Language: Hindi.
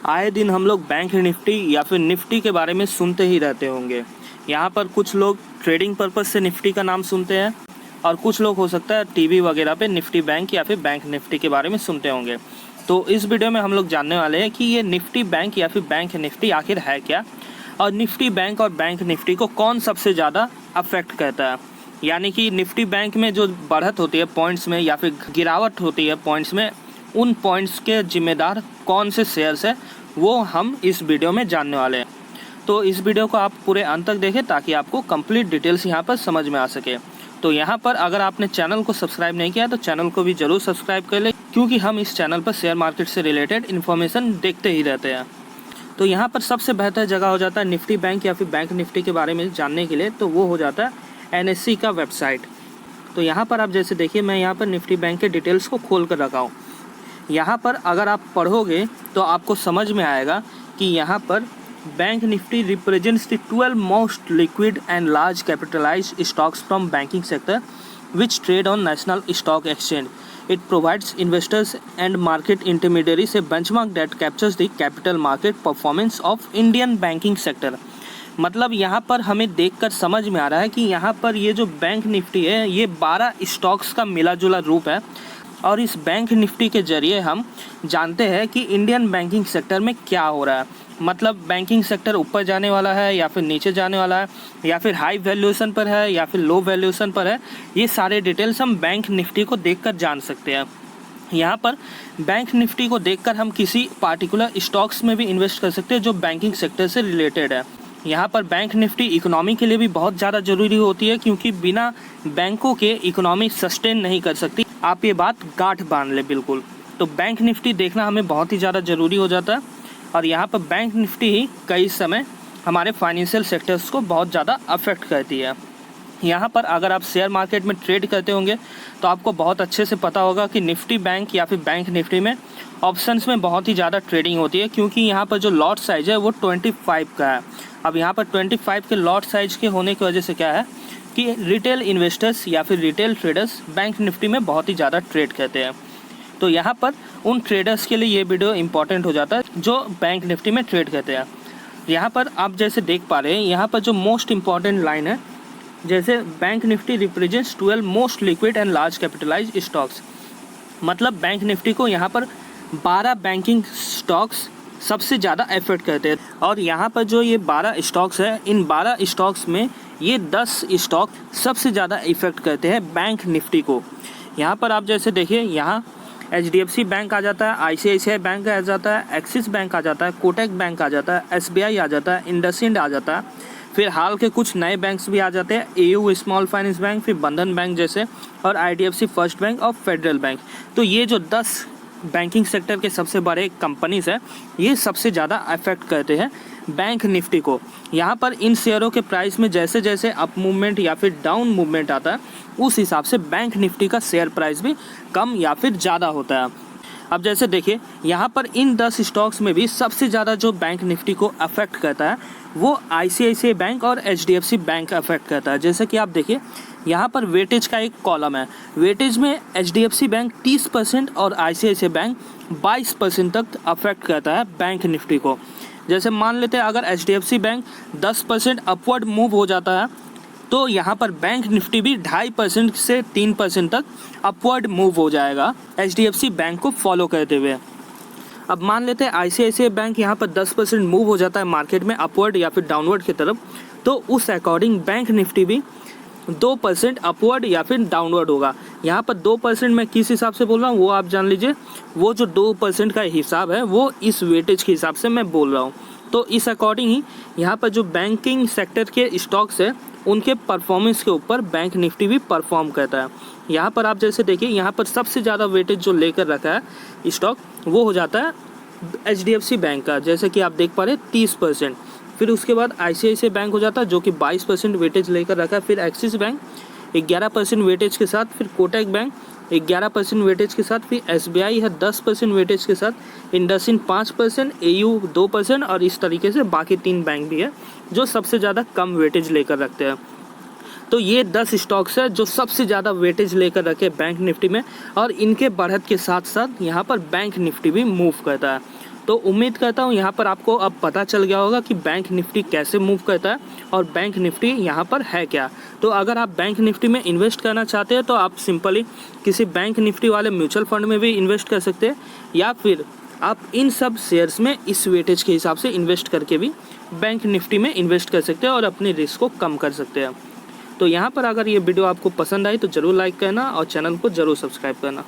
आए दिन हम लोग बैंक निफ्टी या फिर निफ्टी के बारे में सुनते ही रहते होंगे। यहाँ पर कुछ लोग ट्रेडिंग पर्पस से निफ्टी का नाम सुनते हैं और कुछ लोग हो सकता है टीवी वगैरह पे निफ्टी बैंक या फिर बैंक निफ्टी के बारे में सुनते होंगे। तो इस वीडियो में हम लोग जानने वाले हैं कि ये निफ्टी बैंक या फिर बैंक निफ्टी आखिर है क्या, और निफ्टी बैंक और बैंक निफ्टी को कौन सबसे ज़्यादा अफेक्ट करता है। यानी कि निफ्टी बैंक में जो बढ़त होती है पॉइंट्स में या फिर गिरावट होती है पॉइंट्स में, उन पॉइंट्स के जिम्मेदार कौन से शेयर्स है वो हम इस वीडियो में जानने वाले हैं। तो इस वीडियो को आप पूरे अंत तक देखें ताकि आपको कंप्लीट डिटेल्स यहाँ पर समझ में आ सके। तो यहाँ पर अगर आपने चैनल को सब्सक्राइब नहीं किया तो चैनल को भी ज़रूर सब्सक्राइब कर ले, क्योंकि हम इस चैनल पर शेयर मार्केट से रिलेटेड इन्फॉर्मेशन देखते ही रहते हैं। तो यहाँ पर सबसे बेहतर जगह हो जाता है निफ्टी बैंक या फिर बैंक निफ्टी के बारे में जानने के लिए, तो वो हो जाता है NSE का वेबसाइट। तो यहाँ पर आप जैसे देखिए, मैं यहाँ पर निफ्टी बैंक के डिटेल्स को खोल कर रखा हूँ। यहाँ पर अगर आप पढ़ोगे तो आपको समझ में आएगा कि यहाँ पर bank Nifty represents the 12 most liquid and large capitalised stocks from banking sector which trade on national stock exchange. It provides investors and market intermediaries a benchmark that captures the capital market performance of Indian banking sector. मतलब यहाँ पर हमें देखकर समझ में आ रहा है कि यहाँ पर ये जो बैंक निफ्टी है ये 12 स्टॉक्स का मिला जुला रूप है, और इस बैंक निफ्टी के जरिए हम जानते हैं कि इंडियन बैंकिंग सेक्टर में क्या हो रहा है। मतलब बैंकिंग सेक्टर ऊपर जाने वाला है या फिर नीचे जाने वाला है, या फिर हाई वैल्यूएशन पर है या फिर लो वैल्यूएशन पर है, ये सारे डिटेल्स हम बैंक निफ्टी को देखकर जान सकते हैं। यहाँ पर बैंक निफ्टी को देखकर हम किसी पार्टिकुलर स्टॉक्स में भी इन्वेस्ट कर सकते हैं जो बैंकिंग सेक्टर से रिलेटेड है। यहाँ पर बैंक निफ्टी इकोनॉमी के लिए भी बहुत ज़्यादा ज़रूरी होती है, क्योंकि बिना बैंकों के इकोनॉमी सस्टेन नहीं कर सकती। आप ये बात गांठ बांध ले बिल्कुल। तो बैंक निफ्टी देखना हमें बहुत ही ज़्यादा ज़रूरी हो जाता है, और यहाँ पर बैंक निफ्टी ही कई समय हमारे फाइनेंशियल सेक्टर्स को बहुत ज़्यादा अफेक्ट करती है। यहाँ पर अगर आप शेयर मार्केट में ट्रेड करते होंगे तो आपको बहुत अच्छे से पता होगा कि निफ्टी बैंक या फिर बैंक निफ्टी में ऑप्शंस में बहुत ही ज़्यादा ट्रेडिंग होती है, क्योंकि यहाँ पर जो लॉट साइज़ है वो 25 का है। अब यहाँ पर 25 के लॉट साइज़ के होने की वजह से क्या है कि रिटेल इन्वेस्टर्स या फिर रिटेल ट्रेडर्स बैंक निफ्टी में बहुत ही ज़्यादा ट्रेड करते हैं। तो यहाँ पर उन ट्रेडर्स के लिए ये वीडियो इंपॉर्टेंट हो जाता है जो बैंक निफ्टी में ट्रेड करते हैं। यहाँ पर आप जैसे देख पा रहे हैं, यहाँ पर जो मोस्ट इम्पॉर्टेंट लाइन है, जैसे bank Nifty represents 12 most liquid and large capitalised stocks. मतलब बैंक निफ्टी को यहाँ पर 12 बैंकिंग स्टॉक्स सबसे ज़्यादा अफेक्ट करते हैं, और यहाँ पर जो ये 12 स्टॉक्स है, इन 12 स्टॉक्स में ये 10 स्टॉक सबसे ज़्यादा इफेक्ट करते हैं बैंक निफ्टी को। यहाँ पर आप जैसे देखिए, यहाँ HDFC बैंक आ जाता है, ICICI बैंक आ जाता है, एक्सिस बैंक आ जाता है, कोटक बैंक आ जाता है, SBI आ जाता है, इंडसइंड आ जाता है, फिर हाल के कुछ नए बैंक्स भी आ जाते हैं, AU स्मॉल फाइनेंस बैंक, फिर बंधन बैंक जैसे, और IDFC फर्स्ट बैंक और फेडरल बैंक। तो ये जो 10 बैंकिंग सेक्टर के सबसे बड़े कंपनीज हैं, ये सबसे ज़्यादा अफेक्ट करते हैं बैंक निफ्टी को। यहाँ पर इन शेयरों के प्राइस में जैसे जैसे अप मूवमेंट या फिर डाउन मूवमेंट आता है, उस हिसाब से बैंक निफ्टी का शेयर प्राइस भी कम या फिर ज़्यादा होता है। अब जैसे देखिए, यहाँ पर इन 10 स्टॉक्स में भी सबसे ज़्यादा जो बैंक निफ्टी को अफेक्ट करता है वो ICICI बैंक और HDFC बैंक अफेक्ट करता है। जैसे कि आप देखिए, यहाँ पर वेटेज का एक कॉलम है। वेटेज में HDFC बैंक 30% और ICICI बैंक 22% तक अफेक्ट करता है बैंक निफ्टी को। जैसे मान लेते हैं अगर HDFC बैंक 10% अपवर्ड मूव हो जाता है, तो यहाँ पर बैंक निफ्टी भी 2.5% से 3% तक अपवर्ड मूव हो जाएगा HDFC बैंक को फॉलो करते हुए। अब मान लेते हैं ICICI बैंक यहाँ पर 10% मूव हो जाता है मार्केट में अपवर्ड या फिर डाउनवर्ड की तरफ, तो उस अकॉर्डिंग बैंक निफ्टी भी 2% अपवर्ड या फिर डाउनवर्ड होगा। यहाँ पर 2% मैं किस हिसाब से बोल रहा हूँ वो आप जान लीजिए। वो जो 2% का हिसाब है वो इस वेटेज के हिसाब से मैं बोल रहा हूँ। तो इस अकॉर्डिंग ही यहाँ पर जो बैंकिंग सेक्टर के स्टॉक्स है उनके परफॉर्मेंस के ऊपर बैंक निफ्टी भी परफॉर्म करता है। यहाँ पर आप जैसे देखिए, यहाँ पर सबसे ज़्यादा वेटेज जो लेकर रखा है स्टॉक वो हो जाता है HDFC बैंक का, जैसे कि आप देख पा रहे हैं 30%। फिर उसके बाद ICICI बैंक हो जाता है जो कि 22% वेटेज लेकर रखा है, फिर एक्सिस बैंक 11% वेटेज के साथ, फिर कोटक बैंक 11% वेटेज के साथ, फिर SBI है 10% वेटेज के साथ, इंडसइंड 5%, AU 2%, और इस तरीके से बाकी 3 बैंक भी है जो सबसे ज़्यादा कम वेटेज लेकर रखते हैं। तो ये 10 स्टॉक्स है जो सबसे ज़्यादा वेटेज लेकर रखे बैंक निफ्टी में, और इनके बढ़त के साथ साथ यहाँ पर बैंक निफ्टी भी मूव करता है। तो उम्मीद करता हूँ यहाँ पर आपको अब पता चल गया होगा कि बैंक निफ्टी कैसे मूव करता है और बैंक निफ्टी यहाँ पर है क्या। तो अगर आप बैंक निफ्टी में इन्वेस्ट करना चाहते हैं तो आप सिंपली किसी बैंक निफ्टी वाले म्यूचुअल फंड में भी इन्वेस्ट कर सकते हैं, या फिर आप इन सब शेयर्स में इस वेटेज के हिसाब से इन्वेस्ट करके भी बैंक निफ्टी में इन्वेस्ट कर सकते हैं और अपने रिस्क को कम कर सकते हैं। तो यहाँ पर अगर ये वीडियो आपको पसंद आई तो ज़रूर लाइक करना और चैनल को ज़रूर सब्सक्राइब करना।